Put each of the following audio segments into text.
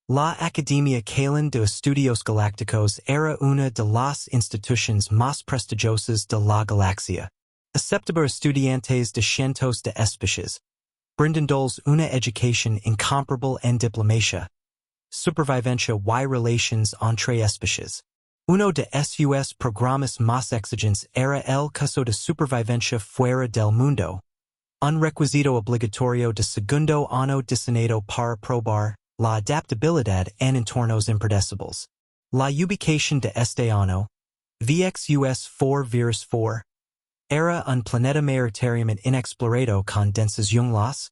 La Academia Calen de Estudios Galácticos era una de las instituciones más prestigiosas de la galaxia. Aceptaba estudiantes de cientos de especies, brindándoles una educación incomparable en diplomacia, supervivencia y relations entre especies. Uno de sus programas más exigentes era el curso de supervivencia fuera del mundo, un requisito obligatorio de segundo año diseñado para probar la adaptabilidad en entornos impredecibles. La ubicación de este año, VXUS 4-4, era un planeta mayoritariamente inexplorado con densos junglas,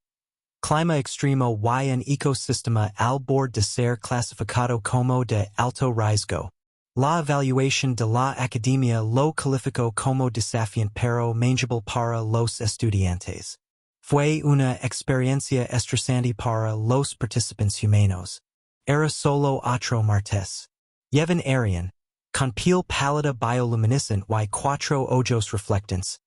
clima extremo y un ecosistema al borde de ser clasificado como de alto riesgo. La evaluación de la academia lo calificó como desafiante pero manageable para los estudiantes. Fue una experiencia estresante para los participantes humanos. Era solo otro martes. Llevan Arian, con piel pálida bioluminescent y cuatro ojos reflectantes.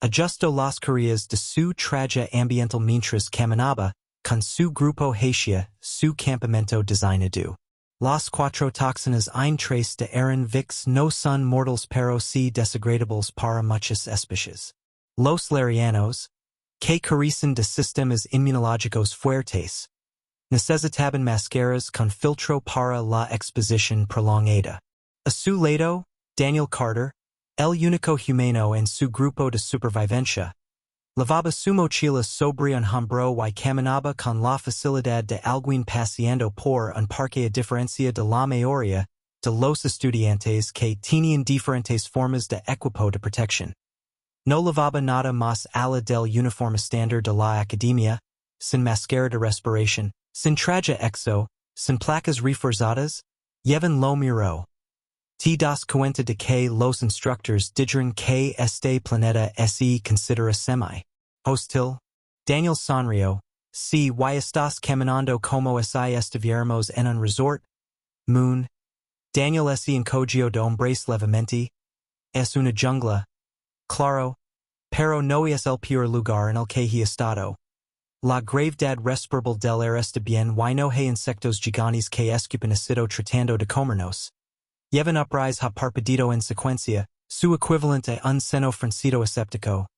Ajustó las carillas de su traje ambiental mientras caminaba, con su grupo hacia su campamento designado. Las cuatro toxinas tres de eran vix no son mortals pero sí desagradables para muchas especies. Los larianos, que carecen de sistemas inmunológicos fuertes, necesitaban máscaras con filtro para la exposición prolongada. A su lado, Daniel Carter, el único humano en su grupo de supervivencia, lavaba su mochila sobre un hombro y caminaba con la facilidad de alguien paseando por un parque a diferencia de la mayoría de los estudiantes que tenían diferentes formas de equipo de protección. No lavaba nada más allá del uniforme estándar de la academia, sin máscara de respiración, sin traje exo, sin placas reforzadas, llevan lo miró. Te das cuenta de que los instructors dijeron que este planeta se considera semi-hostil. Daniel sonrió. Si y estás caminando como si estuviéramos en un resort. Moon. Daniel se encogió de hombres levemente. Es una jungla. Claro. Pero no es el peor lugar en el que he estado. La gravedad respirable del air está bien y no hay insectos gigantes que escupen ácido tratando de comernos. Llevan uprise ha parpadeado en secuencia, su equivalente a un seno fruncido escéptico.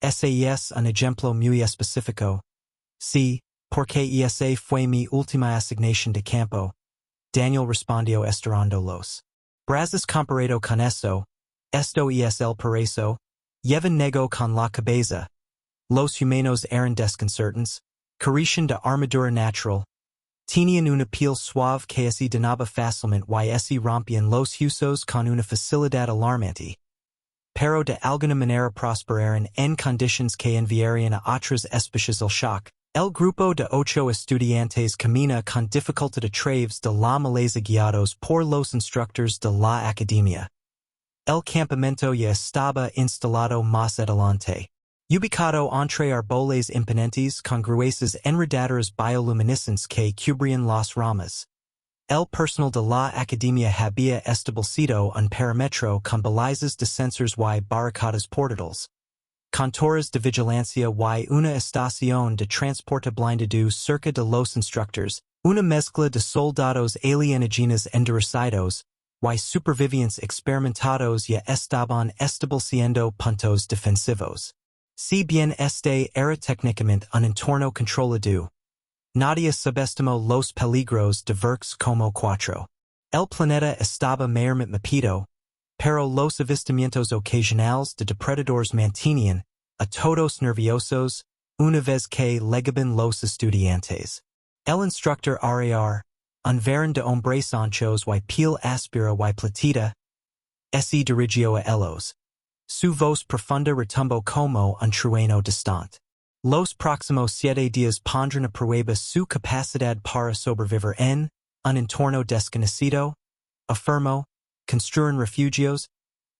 Ese es un ejemplo muy específico. Sí, porque esa fue mi última asignación de campo. Daniel respondió estirando los brazos comparado con eso. Esto es el por eso. Llevan negó con la cabeza. Los humanos eran desconcertantes, carecían de armadura natural. Tenían una piel suave que se denaba fácilmente y se rompían los huesos con una facilidad alarmante. Pero de alguna manera prosperaron en condiciones que enviarían a otras especies el shock. El grupo de 8 estudiantes camina con dificultad a través de la maleza guiados por los instructores de la academia. El campamento ya estaba instalado más adelante. Ubicado entre árboles imponentes con gruesas enredaderas bioluminescentes que cubrían las ramas. El personal de la academia había establecido un perímetro con balizas de sensores y barricadas portátiles. Con torres de vigilancia y una estación de transporte blindado cerca de los instructors, una mezcla de soldados alienígenas endurecidos y supervivientes experimentados ya estaban estableciendo puntos defensivos. Si bien este era técnicamente un entorno controlado, nadie subestimó los peligros de verx como cuatro. El planeta estaba mayormente mapeado, pero los avistamientos ocasionales de depredadores mantenían a todos nerviosos una vez que llegaban los estudiantes. El instructor Ariar, un varón de hombres anchos y piel áspera y platita, se dirigió a ellos. Su voz profunda retumbó como un trueno distante. Los próximos 7 días pondrán a prueba su capacidad para sobrevivir en un entorno desconocido, afirmó, construyen refugios,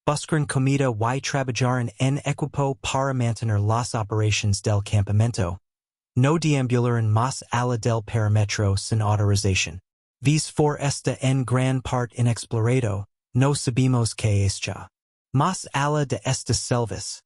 buscarán comida y trabajarán en equipo para mantener las operaciones del campamento. No deambularán más allá del perímetro sin autorización. Vis for esta en gran parte inexplorado, no sabemos qué es ya. Más allá de estas selvas,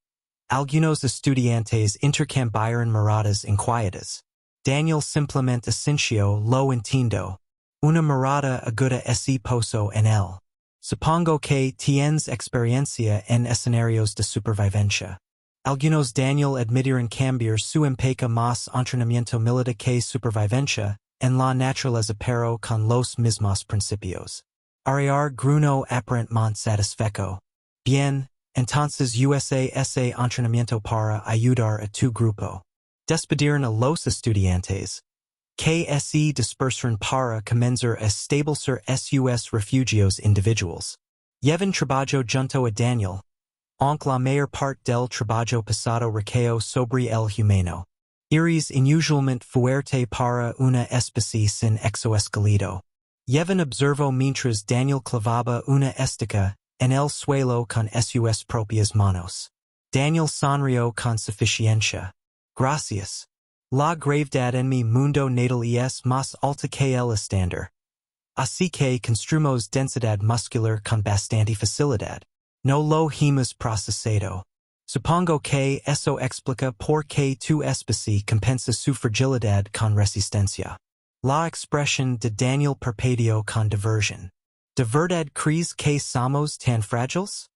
algunos estudiantes intercambiaron miradas inquietas. Daniel simplemente asintió lo entiendo. Una mirada aguda ese pozo en él. Supongo que tienes experiencia en escenarios de supervivencia. Algunos Daniel admitieron cambiar su empaque más entrenamiento militar que supervivencia en la naturaleza pero con los mismos principios. Arriar gruno aparentemente satisfecho. Bien, entonces usa ese entrenamiento para ayudar a tu grupo. Despidieron a los estudiantes. Que se dispersaron para comenzar a establecer sus refugios individuals. Llevan trabajo junto a Daniel. Aunque la mayor parte del trabajo pasado recae sobre el humano. Iris inusualmente fuerte para una especie sin exoesqueleto. Llevan observo mientras Daniel clavaba una estaca en el suelo con sus propias manos. Daniel sonrió con suficiencia. Gracias. La gravedad en mi mundo natal es más alta que el estándar. Así que construimos densidad muscular con bastante facilidad. No lo hemos procesado. Supongo que eso explica por qué tu especie compensa su fragilidad con resistencia. La expresión de Daniel parpadeó con diversión. ¿De verdad crees que somos tan frágiles?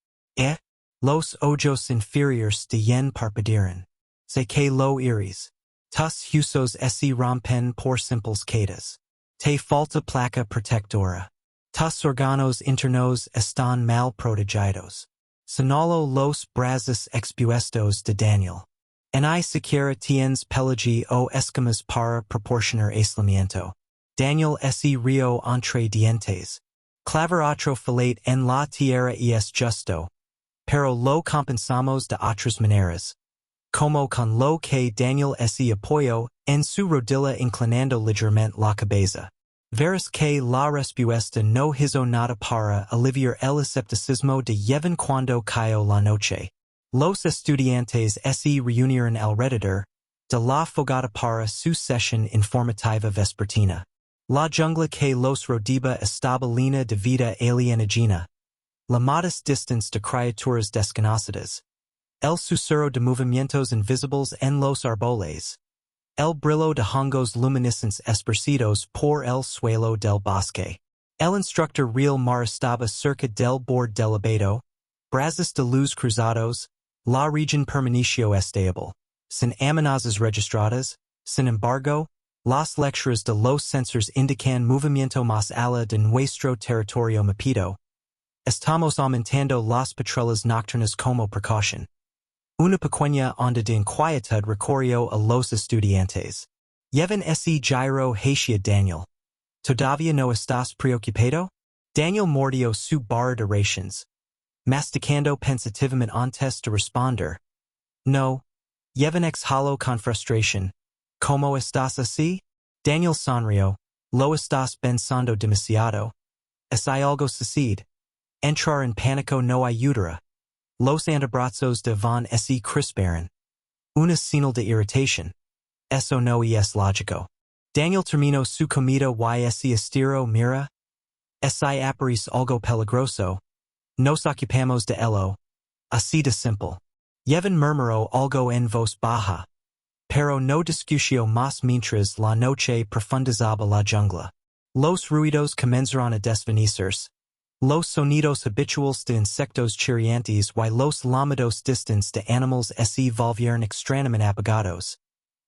Los ojos inferiores de yen parpadearon. Sé que lo iris. Tus huesos se rompen por simples quedas. Te falta placa protectora. Tus órganos internos están mal protegidos. Sonalo los brazos expuestos de Daniel. Ni siquiera tienes pelagi o escamas para proporcionar aislamiento. Daniel se río entre dientes. Clavar otro filete en la tierra es justo. Pero lo compensamos de otras maneras. Como con lo que Daniel se apoyó en su rodilla inclinando ligeramente la cabeza. Verás que la respuesta no hizo nada para aliviar el escepticismo de Llevan cuando cayó la noche. Los estudiantes se reunieron alrededor de la fogata para su sesión informativa vespertina. La jungla que los rodeaba estaba llena de vida alienígena. La modest distance de criaturas desconocidas. El susurro de movimientos invisibles en los árboles. El brillo de hongos luminiscentes esparcidos por el suelo del bosque. El instructor real mar estaba cerca del borde del abeto. Brazos de luz cruzados. La región permaneció estable. Sin amenazas registradas. Sin embargo, las lecturas de los sensores indican movimiento más allá de nuestro territorio mapeado. Estamos aumentando las patrullas nocturnas como precaución. Una pequeña onda de inquietud recorrió a los estudiantes. Llevan ese giro hacia Daniel. ¿Todavía no estás preocupado? Daniel mordió su barra de rations. Masticando pensativamente antes de responder. No. Llevan exhaló con frustración. ¿Cómo estás así? Daniel sonrió. ¿Lo estás pensando demasiado? ¿Es algo sucede? Entrar en pánico no ayudará. Los antebrazos de van se crisparon. Una señal de irritación. Eso no es lógico. Daniel terminó su comida y se estiró. Mira. Si aparece algo peligroso. Nos ocupamos de ello. Así de simple. Llevan murmuró algo en voz baja. Pero no discutió más mientras la noche profundizaba la jungla. Los ruidos comenzaron a desvanecerse. Los sonidos habituales de insectos chirriantes y los lamidos distantes de animales se volvieron extrañamente apagados.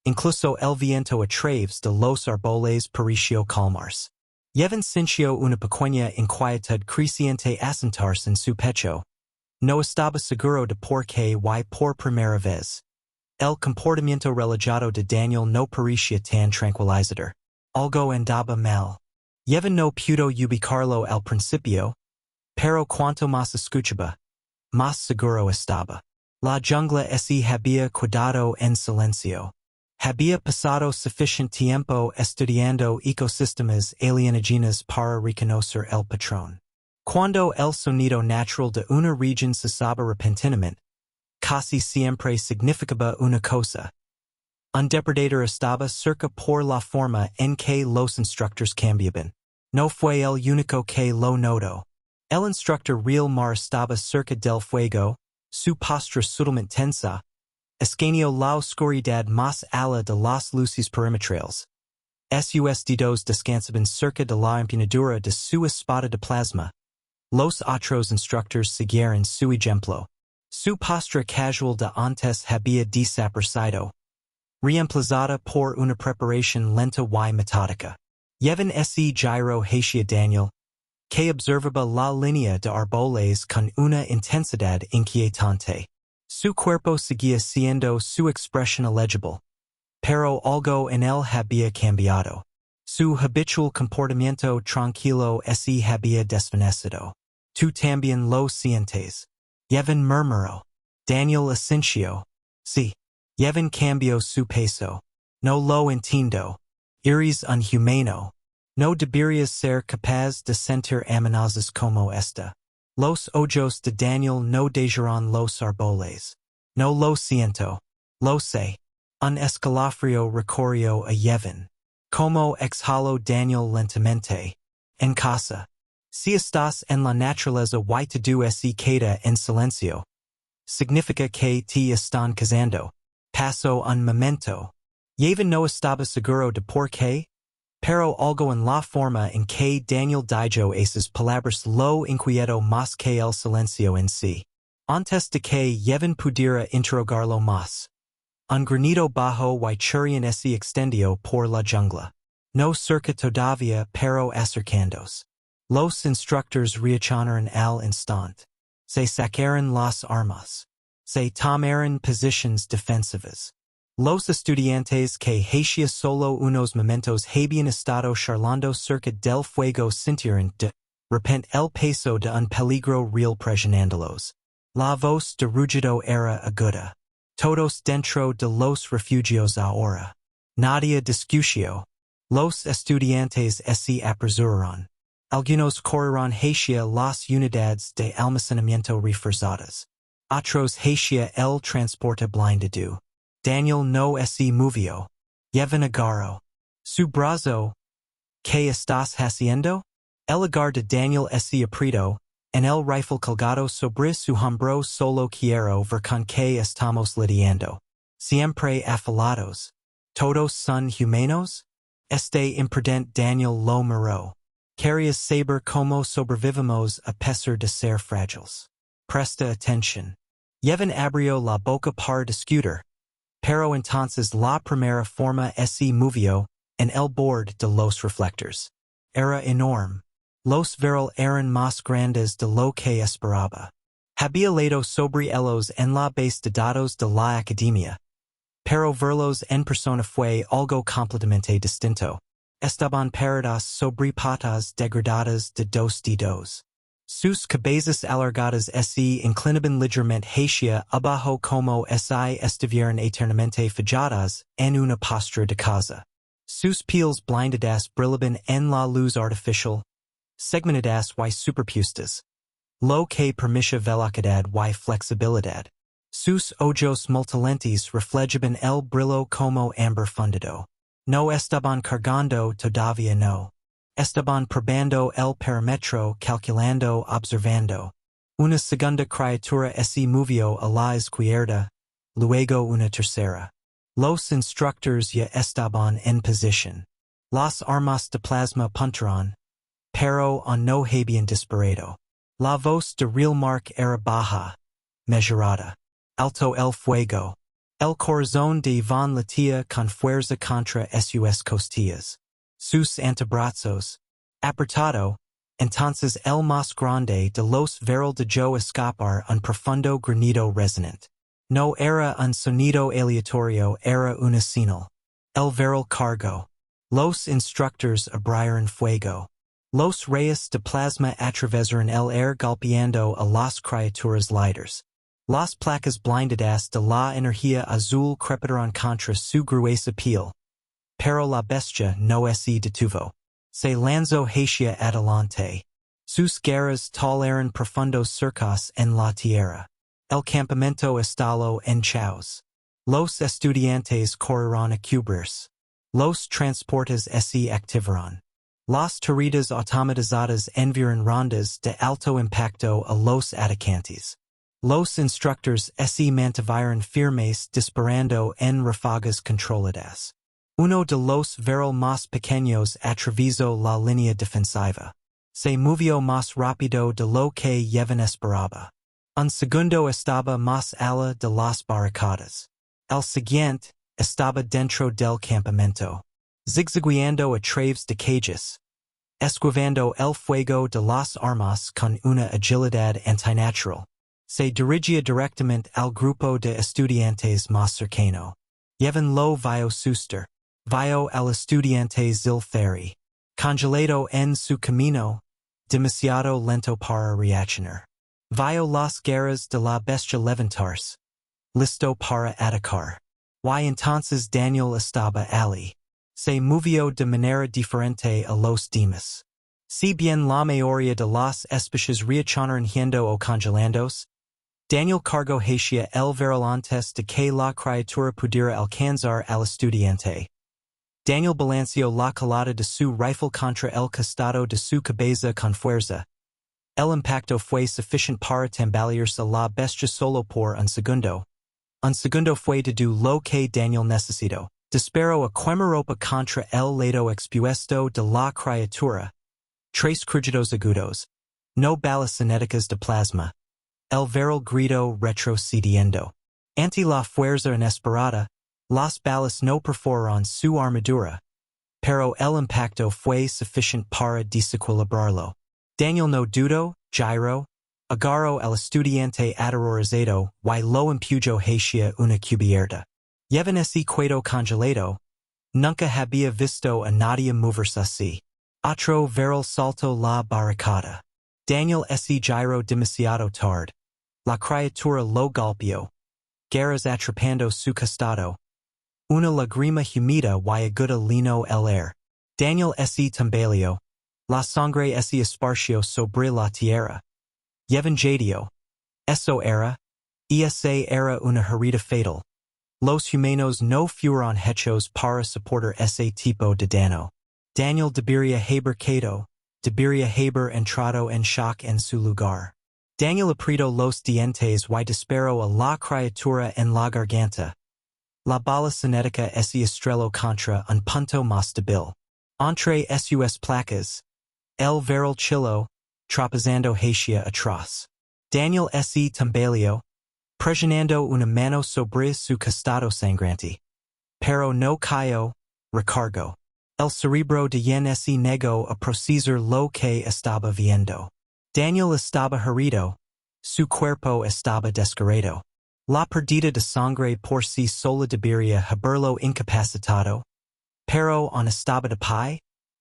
Incluso el viento a través de los árboles pareció calmarse. Llevan sintió una pequeña inquietud creciente asentarse en su pecho. No estaba seguro de por qué y por primera vez. El comportamiento relajado de Daniel no parecía tan tranquilizador. Algo andaba mal. Llevan no pudo ubicarlo al principio. Pero cuanto más escuchaba, más seguro estaba. La jungla se había quedado en silencio. Había pasado suficiente tiempo estudiando ecosistemas alienígenas para reconocer el patrón. Cuando el sonido natural de una región cesaba repentinamente, casi siempre significaba una cosa. Un depredador estaba cerca por la forma en que los instructores cambiaban. No fue el único que lo notó. El instructor real mar estaba cerca del fuego, su postura sutilmente tensa, escaneó la oscuridad más allá de las luces perimetrales. sus dedos descansaban cerca de la empuñadura de su espada de plasma. Los otros instructores siguieron su ejemplo. Su postura casual de antes había desaparecido, reemplazada por una preparación lenta y metódica. Llevan ese giro hacia Daniel, que observaba la línea de árboles con una intensidad inquietante. Su cuerpo seguía siendo su expresión illegible, pero algo en él había cambiado. Su habitual comportamiento tranquilo se había desvanecido. Tú también lo sientes. Llevan murmuró. Daniel asintió. Sí. Llevan cambió su peso. No lo entiendo. Eres inhumano. No deberías ser capaz de sentir amenazas como esta. Los ojos de Daniel no dejaron los árboles. No lo siento. Lo sé. Un escalofrío recorrió a Llevan. Como exhaló Daniel lentamente. En casa. Si estás en la naturaleza y tu se queda en silencio, significa que te están casando. Pasó un momento. Llevan no estaba seguro de por qué, pero algo en la forma en que Daniel dijo esas palabras lo inquietó más que el silencio en sí. Antes de que Llevan pudiera interrogarlo más, un granido bajo y churrian se extendió por la jungla. No cerca todavía, pero acercándose. Los instructores reaccionaron al instante. Se sacaron las armas. Se tomaron posiciones defensivas. Los estudiantes que hacía solo unos momentos habían estado charlando cerca del fuego sintieron de repente el peso de un peligro real presionándolos. La voz de rugido era aguda. Todos dentro de los refugios ahora. Nadie discutió. Los estudiantes se apresuraron. Algunos corrieron hacia las unidades de almacenamiento reforzadas. Otros hacia el transporte blindado. Daniel no se movió. Llevan agarró su brazo. ¿Qué estás haciendo? El agar de Daniel se apretó, en el rifle colgado sobre su hombro solo quiero ver con qué estamos lidiando. Siempre afilados. Todos son humanos? Este imprudente Daniel lo miró. Querías saber cómo sobrevivimos a pesar de ser frágiles. Presta atención. Llevan abrió la boca para discutir, pero entonces la primera forma se movió en el borde de los reflectores. Era enorme. Los verlos eran más grandes de lo que esperaba. Había leído sobre ellos en la base de datos de la academia, pero verlos en persona fue algo completamente distinto. Estaban paradas sobre patas degradadas de dos dedos. Sus cabezas alargadas se inclinaban ligeramente hacia abajo como si estuvieran eternamente fijadas en una postura de caza. Sus pieles blindadas brillaban en la luz artificial, segmentadas y superpuestas, lo que permitía velocidad y flexibilidad. Sus ojos multilentes reflejaban el brillo como amber fundido. No estaban cargando todavía no. Estaban probando el perímetro, calculando, observando. Una segunda criatura se movió a la izquierda, luego una tercera. Los instructores ya estaban en posición. Las armas de plasma puntaron, pero no habían disparado. La voz de Real Mark era baja, mesurada. Alto el fuego. El corazón de Iván latía con fuerza contra sus costillas. Sus antebrazos, apretado, entonces el más grande de los verlos de yo escapar un profundo granido resonante. No era un sonido aleatorio, era una señal. El verlo cargo. Los instructores abrieron fuego. Los rayos de plasma atravesaron el aire golpeando a las criaturas líderes. Las placas blindadas de la energía azul crepitaron contra su gruesa piel. Pero la bestia no se detuvo. Se lanzó hacia adelante. Sus garras eran profundos surcos en la tierra. El campamento estalló en chaos. Los estudiantes corrieron a cubrirse. Los transportes se activaron. Las turretas automatizadas enviaron rondas de alto impacto a los atacantes. Los instructores se mantuvieron firmes disparando en ráfagas controladas. Uno de los veros más pequeños atravesó la línea defensiva. Se movió más rápido de lo que llevan esperaba. Un segundo estaba más allá de las barricadas. El siguiente estaba dentro del campamento. Zigzagueando a través de calles. Esquivando el fuego de las armas con una agilidad antinatural. Se dirigía directamente al grupo de estudiantes más cercano. Llevan lo vio suster. Vio al estudiante zil ferry. Congelado en su camino. Demasiado lento para reaccionar. Vio las garras de la bestia levantarse. Listo para atacar. Y entonces Daniel estaba allí. Se movió de manera diferente a los demás. Si bien la mayoría de las especies reaccionaron hiendo o congelandos, Daniel cargó hacia el verlo antes de que la criatura pudiera alcanzar al estudiante. Daniel balanceó la colada de su rifle contra el costado de su cabeza con fuerza. El impacto fue suficiente para tambalearse la bestia solo por un segundo. Un segundo fue todo lo que Daniel necesitó. Disparó a quemarropa contra el lado expuesto de la criatura. Tres crujidos agudos. No balas cinéticas de plasma. El viral grito retrocediendo. Ante la fuerza inesperada, las balas no perforaron su armadura. Pero el impacto fue suficiente para desequilibrarlo. Daniel no dudó, giró, agarró al estudiante aterrorizado y lo empujó hacia una cubierta. Llevan ese cuello congelado. Nunca había visto a nadie moverse así. Otro viral saltó la barricada. Daniel ese giró demasiado tarde. La criatura lo golpeó. Garras atrapando su costado. Una lágrima humida y aguda llenó el aire. Daniel ese tambaleó. La sangre ese esparció sobre la tierra. Llevan jadeó. Eso era. Esa era una herida fatal. Los humanos no fueron hechos para soportar ese tipo de daño. Daniel debería haber quedado. Debería haber entrado en shock en su lugar. Daniel apretó los dientes y disparó a la criatura en la garganta. La bala cinética ese estrelló contra un punto más débil. Entre sus placas. El viral chillo, tropezando hacia atrás. Daniel ese tambaleó, presionando una mano sobre su costado sangrante. Pero no cayó, recargó. El cerebro de Yen ese negó a procesar lo que estaba viendo. Daniel estaba herido, su cuerpo estaba desgarrado. La pérdida de sangre por sí sola debería haberlo incapacitado. Pero on estaba de pie,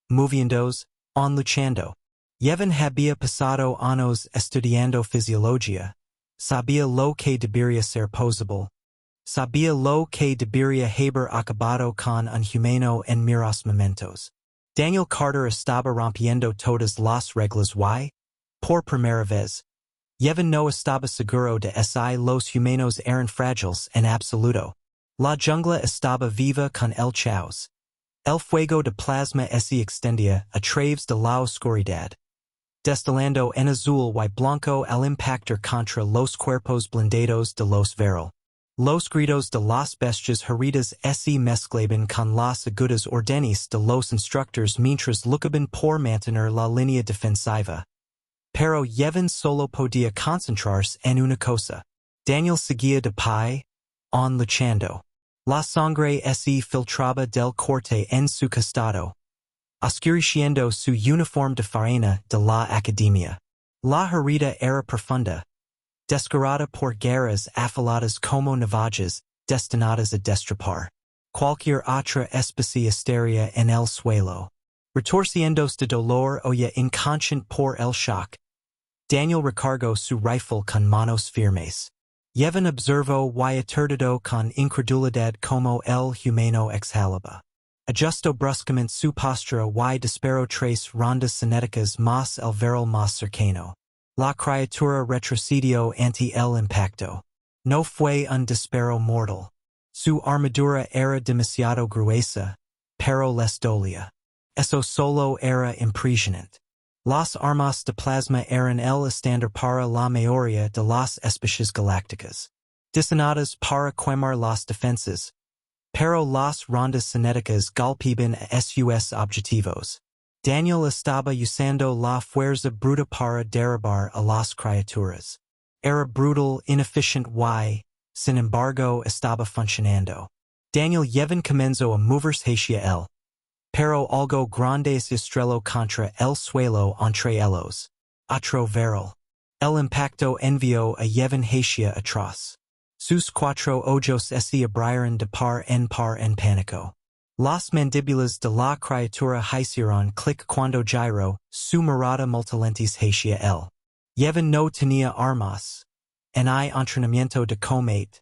moviéndose, on luchando. Llevan había pasado años estudiando fisiología. Sabía lo que debería ser posible. Sabía lo que debería haber acabado con un humano en miros momentos. Daniel Carter estaba rompiendo todas las reglas y, por primera vez, Llevan no estaba seguro de si los humanos eran frágiles en absoluto. La jungla estaba viva con el caos. El fuego de plasma se extendía a través de la oscuridad, destilando en azul y blanco al impactar contra los cuerpos blindados de los viral. Los gritos de las bestias heridas se mezclaban con las agudas órdenes de los instructores mientras luchaban por mantener la línea defensiva. Pero Llevan solo podía concentrarse en una cosa. Daniel seguía de pie, on luchando. La sangre se filtraba del corte en su costado, oscureciendo su uniforme de faena de la academia. La herida era profunda, desgarrada por garras afiladas como navajas destinadas a destripar cualquier otra especie estaría en el suelo. Retorciéndose de dolor o ya inconsciente por el shock, Daniel recargó su rifle con manos firmes. Llevan observó y aturdido con incredulidad como el humano exhalaba. Ajustó bruscamente su postura y disparó tres rondas cinéticas más el viral más cercano. La criatura retrocedió ante el impacto. No fue un disparo mortal. Su armadura era demasiado gruesa, pero les dolía. Eso solo era impresionante. Las armas de plasma eran el estándar para la mayoría de las especies galácticas. Diseñadas para quemar las defensas. pero las rondas cinéticas golpeaban a sus objetivos. Daniel estaba usando la fuerza bruta para derribar a las criaturas. Era brutal, inefficient y, sin embargo, estaba funcionando. Daniel llevan comenzó a moverse hacia él. Pero algo grande se estrelló contra el suelo entre ellos. Otro viral. El impacto envió a llevan hacia atrás. Sus cuatro ojos se abrieron de par en pánico. Las mandíbulas de la criatura hicieron clic cuando giró su mirada multilentes hacia él. Llevan no tenía armas. En hay entrenamiento de combate.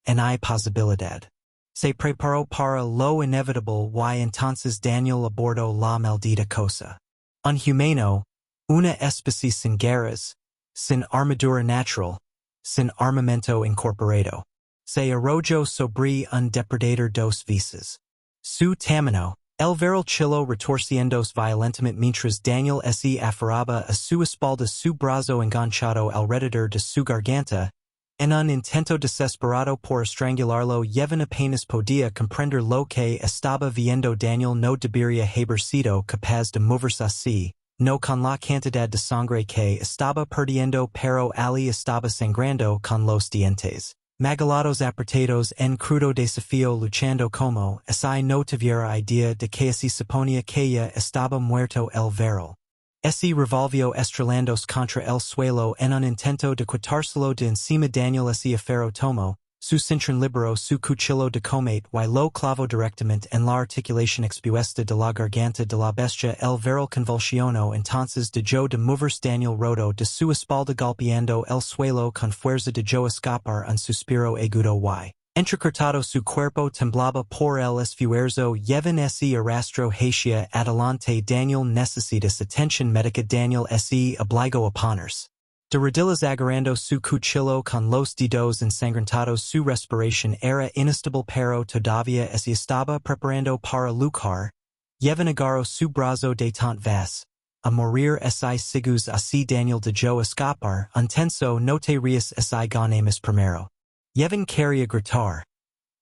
En hay posibilidad. Se preparó para lo inevitable y entonces Daniel abordó la maldita cosa. Un humano, una especie sin guerras, sin armadura natural, sin armamento incorporado. Se arrojó sobre un depredador dos veces. Su tamaño, el viral chilo retorciéndose violentamente mientras Daniel se aferraba a su espalda su brazo enganchado alrededor de su garganta, en un intento desesperado por estrangularlo llevan apenas podía comprender lo que estaba viendo Daniel no debería haber sido capaz de moverse así, no con la cantidad de sangre que estaba perdiendo pero Ali estaba sangrando con los dientes. Magalados apretados en crudo desafío luchando como si no tuviera idea de que se suponía que ya estaba muerto el viral. Se revolvió estrelándose contra el suelo en un intento de quitárselo de encima Daniel se aferró tomó, su cinturón liberó su cuchillo de combate y lo clavó directamente en la articulación expuesta de la garganta de la bestia el viral convulsionó entonces dejó de moverse Daniel rodó de su espalda golpeando el suelo con fuerza dejó escapar un suspiro agudo y, entrecortado su cuerpo temblaba por el esfuerzo llevan se arrastró hacia adelante Daniel necesitas atención médica Daniel se obligó a ponerse. De rodillas agarrando su cuchillo con los dedos ensangrentados su respiración era inestable pero todavía se estaba preparando para luchar, llevan agarró su brazo de tant vas, a morir si sigus así Daniel dejó escapar un tenso no te rías si ganemos primero. Llevan quería gritar.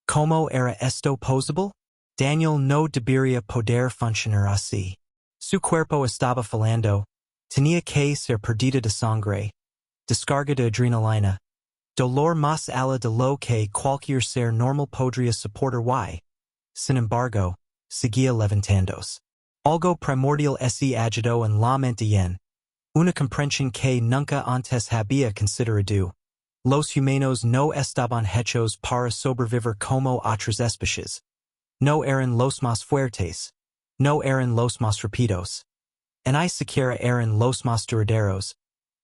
¿Cómo era esto posible? Daniel no debería poder funcionar así. Su cuerpo estaba fallando, tenía que ser perdida de sangre, descarga de adrenalina, dolor más ala de lo que cualquier ser normal podría soportar y, sin embargo, seguía levantándose. Algo primordial se agitó en la mente yen, una comprensión que nunca antes había considerado. Los humanos no estaban hechos para sobrevivir como otras especies. No eran los más fuertes. No eran los más rápidos. Ni siquiera eran los más duraderos.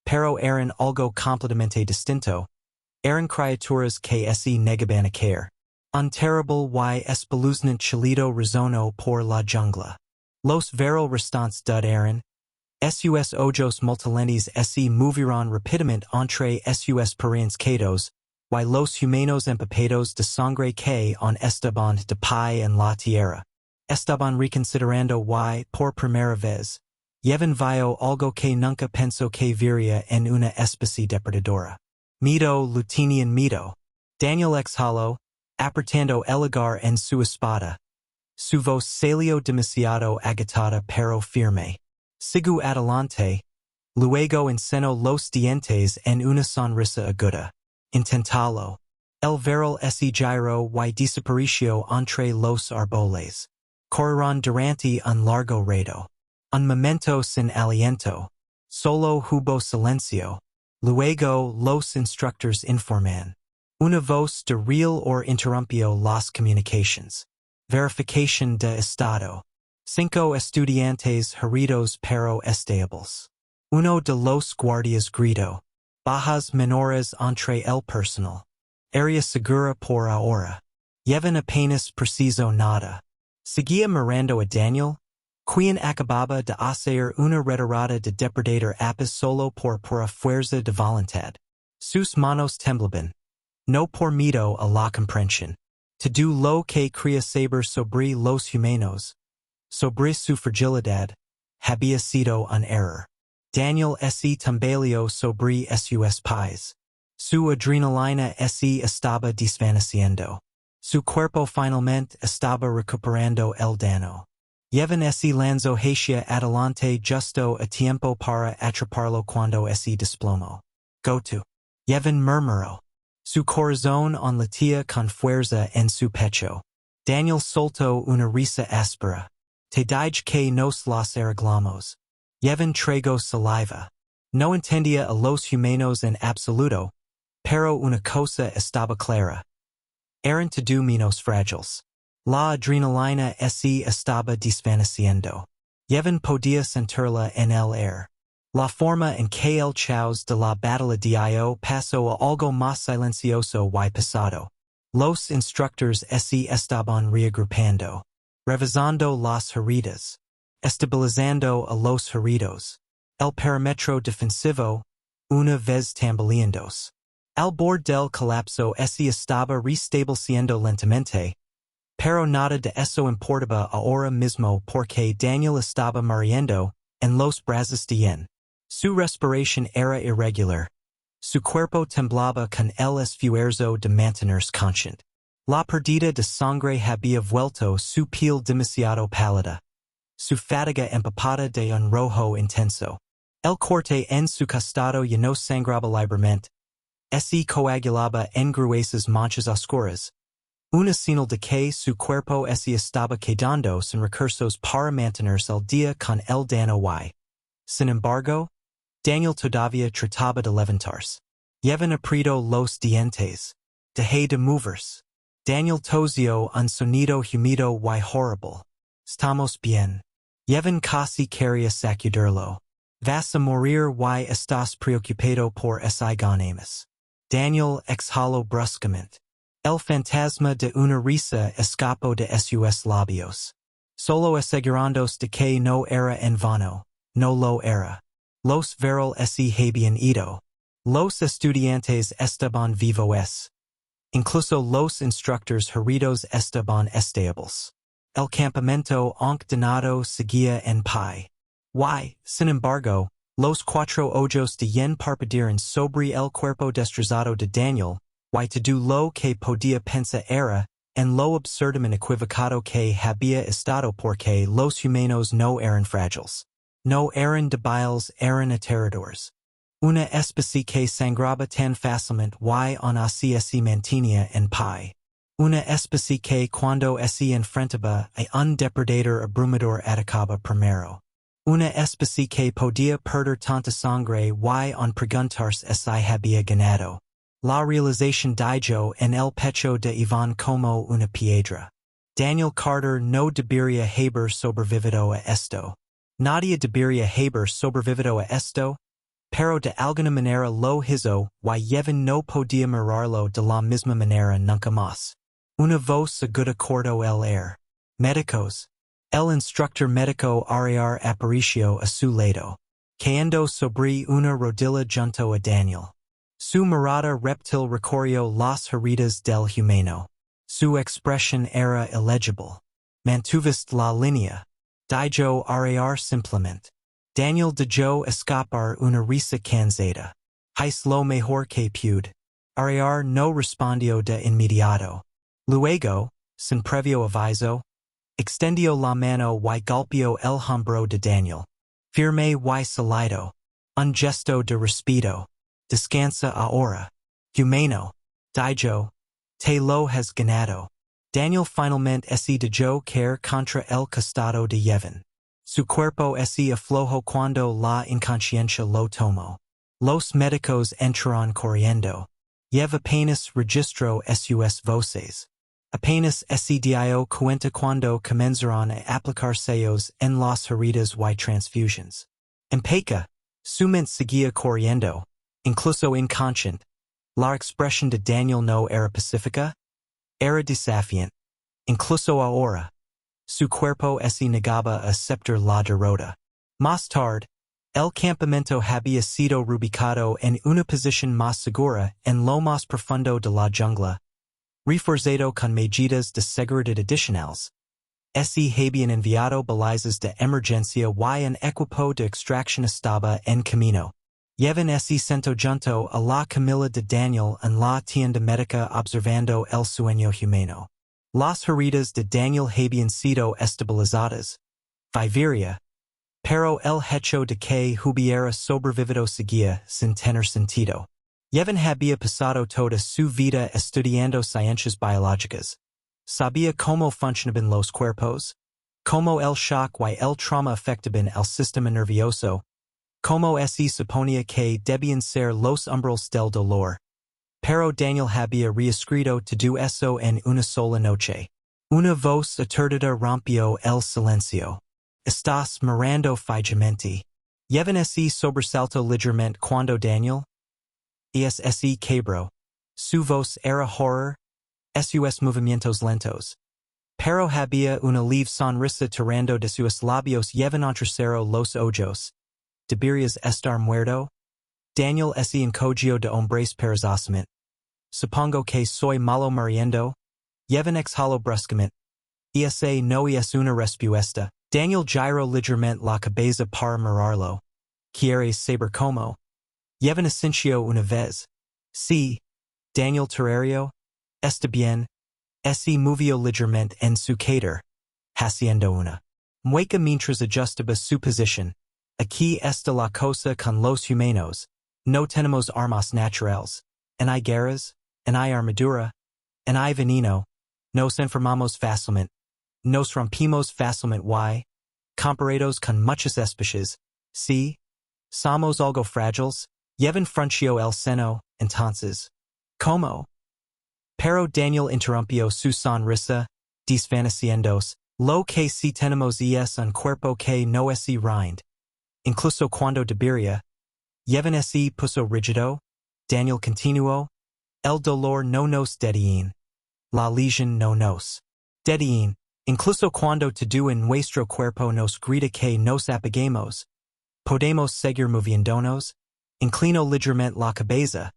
Pero eran algo completamente distinto. Eran criaturas que se negaban a caer. Un terrible y espeluznante chillido resonó por la jungla. Los viral restantes dud eran. Sus ojos multilentes se movieron rápidamente entre sus perensquedos, y los humanos empapados de sangre que on estaban de pie en la tierra. Estaban reconsiderando y, por primera vez, llevan vio algo que nunca pensó que viría en una especie depredadora. Miedo, Lutinian miedo. Daniel exhaló, apretando el agar en su espada. Su voz salió demasiado agitada pero firme. Sigu adelante, luego encenó los dientes en una sonrisa aguda. Intentalo. El viral se giró y desapareció entre los árboles. Corrieron durante un largo rato. Un momento sin aliento. Solo hubo silencio. Luego los instructores informan. Una voz de real or interrumpió las comunications. Verificación de estado. 5 estudiantes heridos pero estables. Uno de los guardias gritó. Bajas menores entre el personal. Área segura por ahora. Llevan apenas preciso nada. Seguía mirando a Daniel, quien acababa de hacer una retirada de depredador apis solo por pura fuerza de voluntad. Sus manos temblaban. No por miedo a la comprensión. Todo lo que quería saber sobre los humanos, sobre su fragilidad, había sido un error. Daniel se tambaleó sobre sus pies. Su adrenalina se estaba desvaneciendo. Su cuerpo finalmente estaba recuperando el daño. Llevan ese lanzo hacia adelante justo a tiempo para atraparlo cuando ese desplomó. Go to. Llevan murmuró. Su corazón on latía con fuerza en su pecho. Daniel soltó una risa áspera. Te dije que nos los arreglamos. Llevan trago saliva. No entendía a los humanos en absoluto, pero una cosa estaba clara. Eran todos menos frágiles. La adrenalina se estaba desvaneciendo. Llevan podía sentirla en el aire. La forma en que el caos de la batalla dio pasó a algo más silencioso y pesado. Los instructores se estaban reagrupando, revisando las heridas, estabilizando a los heridos. El perímetro defensivo, una vez tambaleándose. Al borde del colapso se estaba restableciendo lentamente, pero nada de eso importaba ahora mismo porque Daniel estaba muriendo en los brazos de Yen. Su respiración era irregular. Su cuerpo temblaba con el esfuerzo de mantenerse consciente. La pérdida de sangre había vuelto su piel demasiado pálida. Su fatiga empapada de un rojo intenso. El corte en su costado ya no sangraba libremente. Se coagulaba en gruesas manchas oscuras. Una señal de que su cuerpo se estaba quedando sin recursos para mantenerse al día con el daño y. Sin embargo, Daniel todavía trataba de levantarse. Llevan aprieto los dientes. Dejé de moverse. Daniel tosió un sonido humido y horrible. Estamos bien. Llevan casi quería sacudirlo. Vas a morir y estás preocupado por ese ganemas. Daniel exhaló bruscamente. El fantasma de una risa escapó de sus labios. Solo asegurándose de que no era en vano, no lo era. Los veril se habían ido. Los estudiantes estaban vivos. Incluso los instructores heridos estaban estables. El campamento aunque seguía en pie. Y, sin embargo, los cuatro ojos de Yen parpadearon sobre el cuerpo destrozado de Daniel, y todo lo que podía pensar era, en lo absurdamente equivocado que había estado porque los humanos no eran frágiles. No eran débiles, eran aterradores. Una especie que sangraba tan fácilmente y aún así se mantenía en pie. Una especie que cuando se enfrentaba a un depredador abrumador atacaba primero. Una especie que podía perder tanta sangre y aún preguntarse si había ganado. La realización dijo en el pecho de Iván como una piedra. Daniel Carter no debería haber sobrevivido a esto. Nadie debería haber sobrevivido a esto, pero de alguna manera lo hizo y Yevon no podía mirarlo de la misma manera nunca más. Una voz aguda cortó el aire. Médicos. El instructor médico arriar apareció a su lado, cayendo sobre una rodilla junto a Daniel. Su mirada reptil recorrió las heridas del humano. Su expresión era ilegible. Mantuviste la línea. Dijo arriar simplemente. Daniel dejó escapar una risa cansada. Hice lo mejor que pude. Arriar no respondió de inmediato. Luego, sin previo aviso, extendió la mano y golpeó el hombro de Daniel. Firme y sólido. Un gesto de respeto. Descansa ahora. Humano. Dijo. Te lo has ganado. Daniel finalmente se dejó caer contra el costado de Yevon. Su cuerpo se aflojó cuando la inconsciencia lo tomó. Los médicos entraron corriendo. Yev apenas registró sus voces. Apenas se dio cuenta cuando comenzaron a aplicarse en las heridas y transfusions. Empeka, su mente seguía corriendo, incluso inconsciente. La expresión de Daniel no era pacífica, era desafiante. Incluso ahora, su cuerpo se negaba a aceptar la derrota. Más tarde, el campamento había sido reubicado en una posición más segura en lo más profundo de la jungla, reforzado con medidas de seguridad adicionales. Se habían enviado balizas de emergencia y un equipo de extracción estaba en camino. Yevon se sentó junto a la camilla de Daniel en la tienda médica observando el sueño humano. Las heridas de Daniel habían sido estabilizadas. Viveria. Pero el hecho de que hubiera sobrevivido seguía sin tener sentido. Yevon había pasado toda su vida estudiando ciencias biológicas. Sabía cómo funcionaban los cuerpos, cómo el shock y el trauma afectaban el sistema nervioso, cómo se suponía que debían ser los umbrales del dolor. Pero Daniel había reescrito todo eso en una sola noche. Una voz aturda rompió el silencio. Estás mirando fijamente. Yevon ese sobresalto ligeramente cuando Daniel ese quebró. Su voz era horror. Sus movimientos lentos. Pero había una leve sonrisa tirando de sus labios. Yevon entrecerró los ojos. ¿Deberías estar muerto? Daniel se encogió de hombres perezosamente. Supongo que soy malo muriendo. Yevon exhaló bruscamente. Esa no es una respuesta. Daniel giró ligeramente la cabeza para mirarlo. ¿Quieres saber cómo? Yevon asintió una vez. Sí. Daniel Terrario. Está bien. Se movió ligeramente en su cater. Haciendo una mueca mientras ajustaba su posición. Aquí está la cosa con los humanos. No tenemos armas naturales. En hay guerras. En hay armadura. En hay veneno. Nos enfermamos fácilmente. Nos rompimos fácilmente y comparados con muchas especies. Sí. Somos algo frágiles. Yevon frunció el seno. Entonces. ¿Cómo? Pero Daniel interrumpió su sonrisa, desvaneciéndose. Lo que si tenemos es un cuerpo que no es rind. Incluso cuando debería. Yevon se puso rígido. Daniel continuó. El dolor no nos detiene. La lesión no nos detiene. Incluso cuando todo en nuestro cuerpo nos grita que nos apaguemos. Podemos seguir moviéndonos. Inclino ligeramente la cabeza.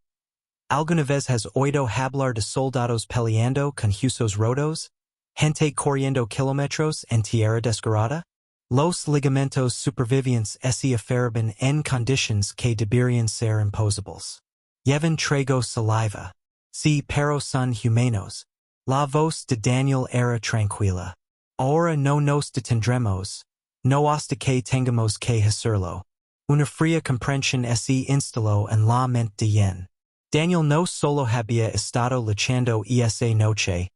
¿Alguna vez has oído hablar de soldados peleando con huesos rotos? ¿Gente corriendo kilómetros en tierra desgarrada? Los ligamentos supervivientes se aferran en condiciones que deberían ser imposibles. Yevon tragó saliva. Sí, pero son humanos. La voz de Daniel era tranquila. Ahora no nos detendremos. No hasta que tengamos que hacerlo. Una fría comprensión se instaló en la mente de Yen. Daniel no solo había estado luchando esa noche.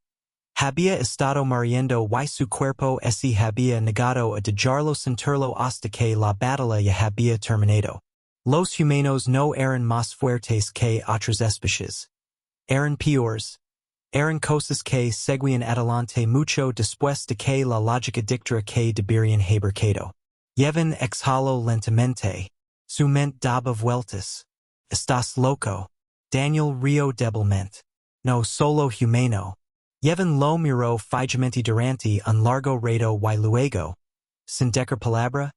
Había estado muriendo y su cuerpo se había negado a dejarlo sentirlo hasta que la batalla ya había terminado. Los humanos no eran más fuertes que otras especies. Eran peores. Eran cosas que seguían adelante mucho después de que la lógica dictara que deberían haber quedado. Yevon exhaló lentamente. Su mente daba vueltas. ¿Estás loco? Daniel rió débilmente. No solo humano. Yevon lo miró fijamente durante un largo rato y luego, sin decir palabra,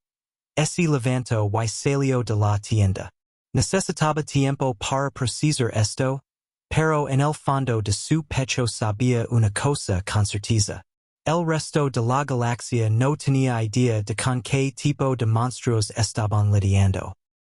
se levantó y salió de la tienda. Necesitaba tiempo para procesar esto, pero en el fondo de su pecho sabía una cosa con certeza. El resto de la galaxia no tenía idea de con qué tipo de monstruos estaban lidiando.